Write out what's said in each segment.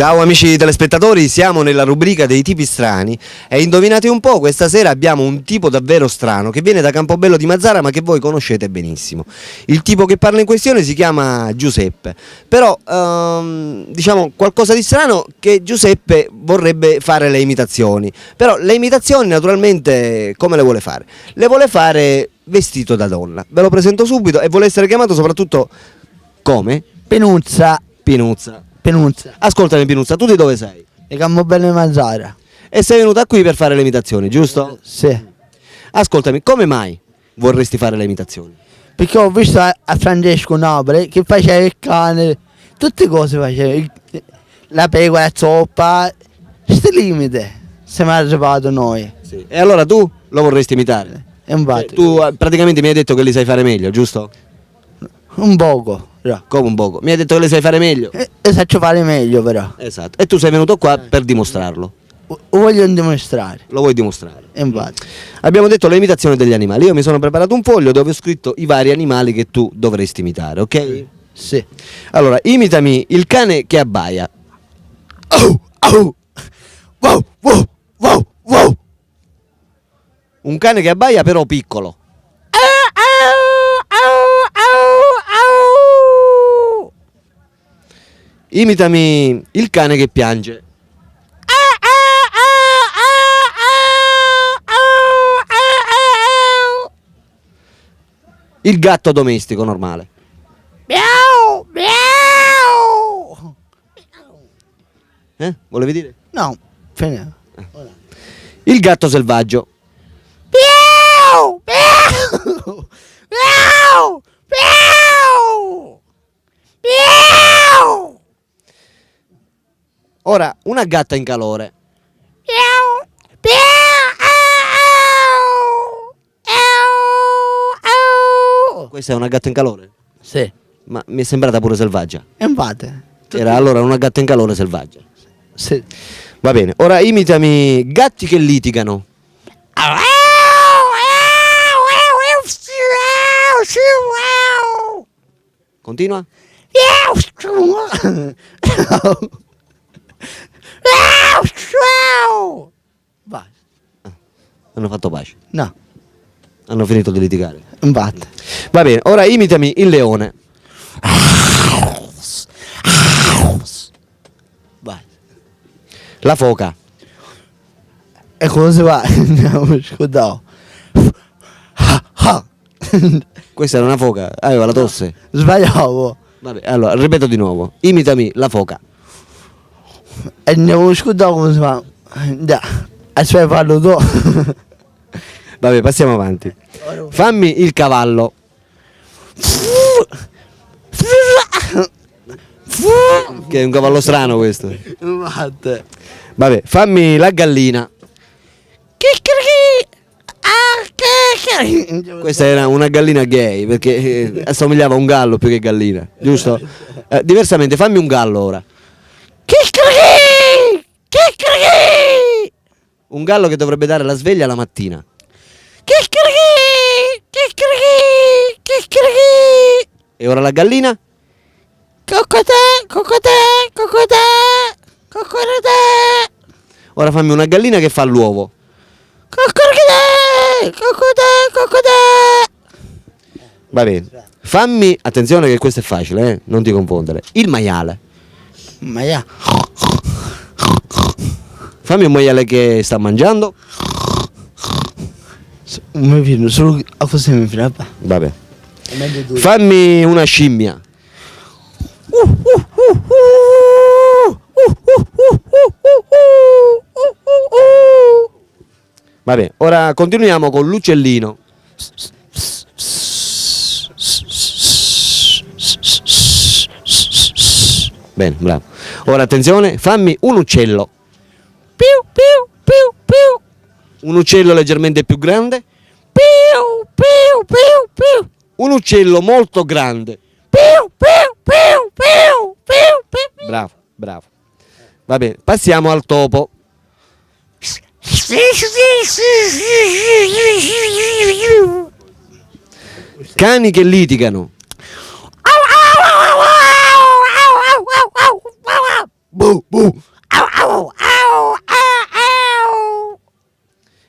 Ciao amici telespettatori, siamo nella rubrica dei tipi strani e indovinate un po', questa sera abbiamo un tipo davvero strano che viene da Campobello di Mazara ma che voi conoscete benissimo. Il tipo che parla in questione si chiama Giuseppe, però diciamo qualcosa di strano che Giuseppe vorrebbe fare le imitazioni, però le imitazioni naturalmente come le vuole fare? Le vuole fare vestito da donna, ve lo presento subito e vuole essere chiamato soprattutto come? Pinuzza. Pinuzza. Pinuzza. Ascoltami Pinuzza, tu di dove sei? E Campobello di Mazara. E sei venuta qui per fare le imitazioni, giusto? Sì. Ascoltami, come mai vorresti fare le imitazioni? Perché ho visto a Francesco Napoli che faceva il cane, tutte cose faceva. La pecora, la zoppa, sti limite. Siamo arrivati noi. Sì. E allora tu lo vorresti imitare? E infatti. Tu praticamente mi hai detto che li sai fare meglio, giusto? Un poco. Però. Come un poco? Mi hai detto che li sai fare meglio? E saccio fare meglio però. Esatto. E tu sei venuto qua per dimostrarlo. Lo voglio dimostrare. Lo vuoi dimostrare? E infatti. Abbiamo detto le imitazioni degli animali. Io mi sono preparato un foglio dove ho scritto i vari animali che tu dovresti imitare, ok? Sì. Allora, imitami il cane che abbaia. Oh, oh. Wow, wow, wow, wow. Un cane che abbaia però piccolo. Imitami il cane che piange. Il gatto domestico normale. Miau, miau. Volevi dire? No, finito. Il gatto selvaggio. Miau, miau. Miau, miau. Miau. Ora, una gatta in calore. Miau, miau. Questa è una gatta in calore? Sì, Ma mi è sembrata pure selvaggia. infatti. Era allora una gatta in calore selvaggia. Sì. Va bene, ora imitami gatti che litigano. Continua. Vai. Hanno fatto pace. No, Hanno finito di litigare. infatti. Va bene, ora imitami il leone. Vai. La foca. E come si va? Andiamo, scudato. Questa era una foca. Aveva la tosse. Sbagliavo. Vabbè, allora ripeto di nuovo. Imitami la foca. E andiamo, scudato come si fa? Già, aspetta, farlo tu. Vabbè, passiamo avanti. Fammi il cavallo. Che è un cavallo strano questo. Infatti. Vabbè, fammi la gallina. Questa era una gallina gay perché assomigliava a un gallo più che gallina, giusto? Diversamente, fammi un gallo ora. Un gallo che dovrebbe dare la sveglia la mattina. E ora la gallina? Ora fammi una gallina che fa l'uovo. Va bene. Fammi, attenzione che questo è facile, non ti confondere. Il maiale. Ma ja. Fammi un maiale che sta mangiando. Mi viene solo a così mi viene. Vabbè. Fammi una scimmia. Vabbè, ora continuiamo con l'uccellino. Bene, bravo. Ora attenzione, fammi un uccello. Un uccello leggermente più grande. Un uccello molto grande. Bravo, bravo. Va bene, passiamo al topo. Cani che litigano. bu, bu. Au, au, au, au.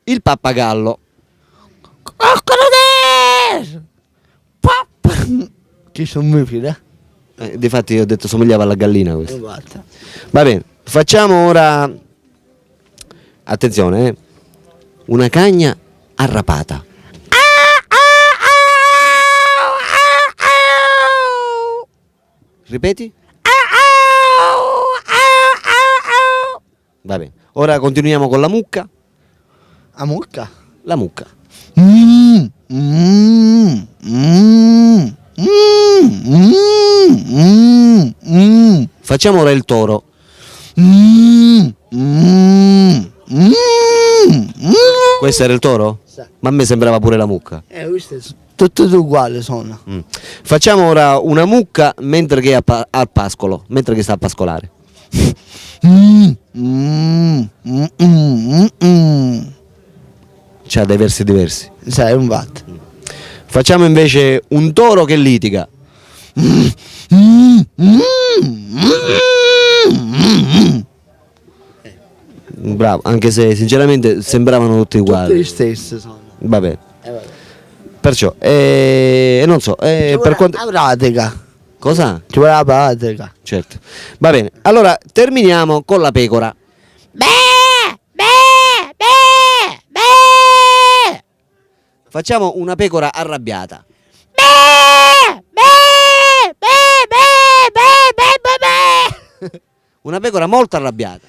Il pappagallo. Coccolodes! Pop! Ci sono mie figlie? Difatti io ho detto somigliava alla gallina questo. Guarda. Va bene, facciamo ora, attenzione, una cagna arrapata. Ripeti? Va bene, ora continuiamo con la mucca. A mucca? La mucca. Mm, mm, mm, mm, mm, mm. Facciamo ora il toro. Mm, mm, mm, mm. Questo era il toro? Sì. Ma a me sembrava pure la mucca. Questo è tutto uguale sono. Facciamo ora una mucca mentre che è al pascolo, mentre che sta a pascolare. Mm, mm, mm, mm, mm. C'ha dei versi diversi. Sai, un bat. Facciamo invece un toro che litiga. Mm, mm, mm, mm. Bravo, anche se sinceramente sembravano tutti Tutte le uguali. stesse sono. Vabbè. Vabbè. Perciò, non so, per quanto... La pratica. Cosa? Ci vuole la pratica. Certo. Va bene, allora terminiamo con la pecora. Facciamo una pecora arrabbiata. Una pecora molto arrabbiata.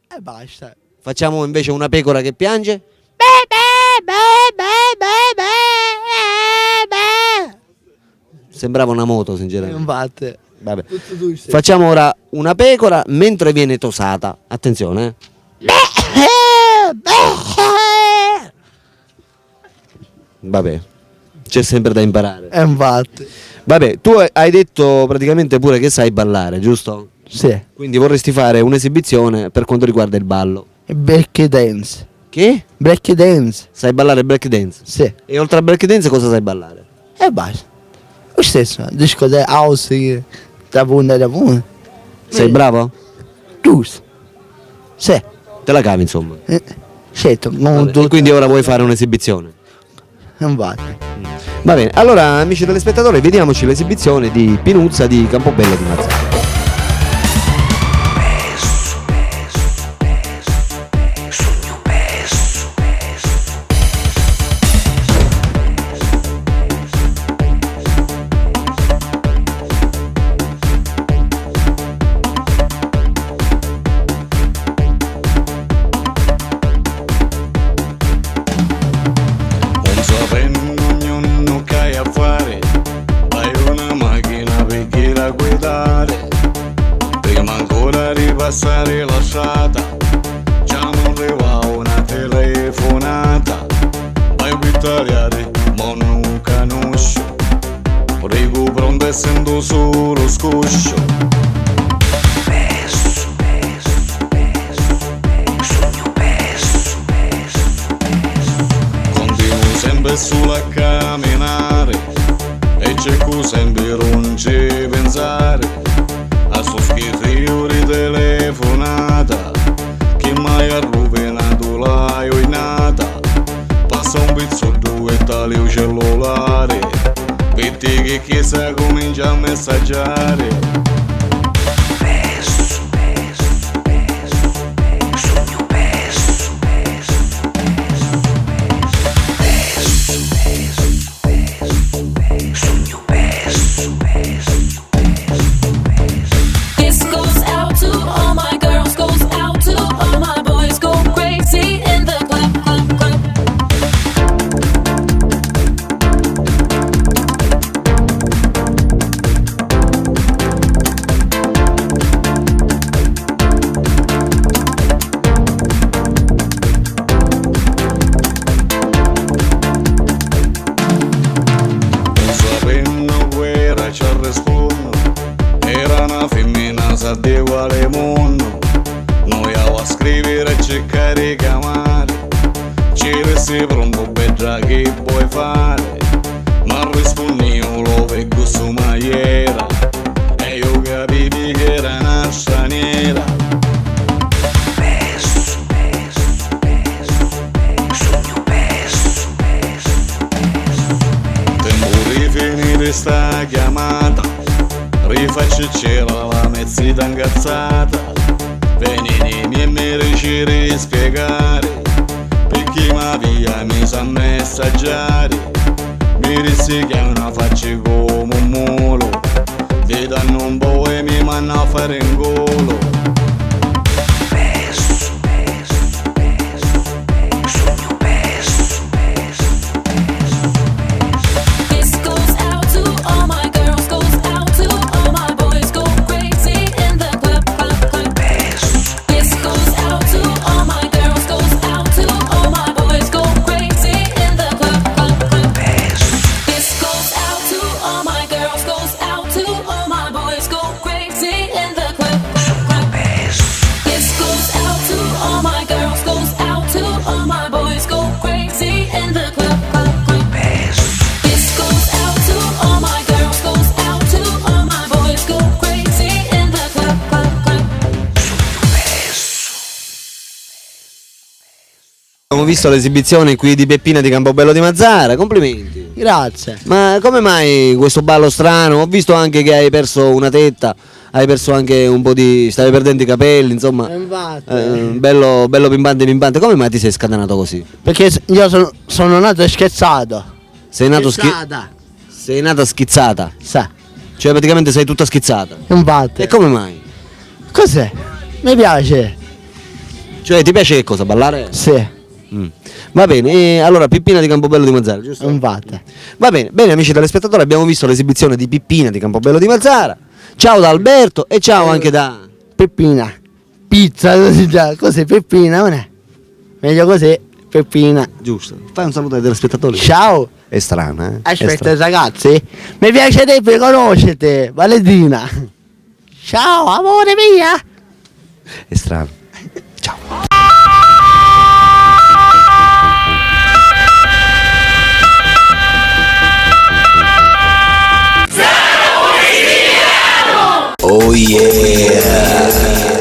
E basta. Facciamo invece una pecora che piange. Sembrava una moto, sinceramente. Infatti. Vabbè. Tutto tu sei. Facciamo ora una pecora mentre viene tosata. Attenzione, Vabbè, c'è sempre da imparare. Infatti. Vabbè, tu hai detto praticamente pure che sai ballare, giusto? Sì. Quindi vorresti fare un'esibizione per quanto riguarda il ballo. Break dance. Che? Break dance. Sai ballare break dance? Sì. E oltre a break dance cosa sai ballare? E basta. Lo stesso. Discoteca house. Da punta da punta. Sei bravo? Giusto. Sì. Te la cavi insomma. Certo. Non Vabbè, e quindi ora vuoi fare un'esibizione. Infatti. Va bene, allora amici telespettatori, vediamoci l'esibizione di Pinuzza di Campobello di Mazzara. Non sapendo ognuno che hai a fare, hai una macchina per chi la guidare. Prima ancora di passare la strada, già non arriva una telefonata. Vai guidare, ma non conosco. Prego pronto essendo solo scoscio. Continuo sempre solo a camminare e cerco sempre non ci pensare a sto schifo di telefonata che mai ha rovinato la giornata. Passa un pezzo due tali il cellulare, vedi che chiesa comincia a messaggiare. This goes out to all my girls, goes out to all my boys, go crazy in the club, club, club. Non sapendo guerra ci rispondo, era una femmina sa di quale mondo. Noi a scrivere e cercare di chiamare, ci resti pronto per già che puoi fare. Ma rispondi io lo vedo su mai chiamata, rifaccio c'era la mezzita incazzata, venini e mi riuscire a spiegare, perché ma via mi sa messaggiare, mi rissi che è una faccia come un mulo, vi danno un po' e mi manna a fare in golo. This goes out to all my girls, goes out to all my boys, go crazy in the club, club, club. This goes out to all my girls, goes out to all my boys, go crazy in the club, club, club. This goes out to all my girls, goes out to all my boys, go crazy in the club, club, club. This goes out to all my girls, goes out to all my boys, go crazy in the club, club, club. This goes out to all my girls, goes out to all my boys, go crazy in the club, club, club. Abbiamo visto l'esibizione qui di Peppina di Campobello di Mazara, complimenti. Grazie. Ma come mai questo ballo strano? Ho visto anche che hai perso una tetta, hai perso anche un po' di... stavi perdendo i capelli, insomma. Infatti. Bello, bello pimpante pimpante. Come mai ti sei scatenato così? Perché io sono nato schizzato. Sei nato Schizzata. sei nata schizzata, Sa. cioè praticamente sei tutta schizzata. Infatti. E come mai? Cos'è? Mi piace. Cioè ti piace che cosa? Ballare? Sì. Mm. Va bene, e allora Pippina di Campobello di Mazara, giusto? Infatti. Va bene, bene amici telespettatori, abbiamo visto l'esibizione di Pippina di Campobello di Mazara. Ciao da Alberto e ciao anche da... Peppina. Pizza, così già. Così, Peppina, non è? Meglio così, Peppina. Giusto. Fai un saluto ai telespettatori. Ciao. È strana, eh? È Aspetta strana. ragazzi, mi piacerebbe conoscere Valentina. Ciao amore mia. È strano. Ciao. Oh yeah!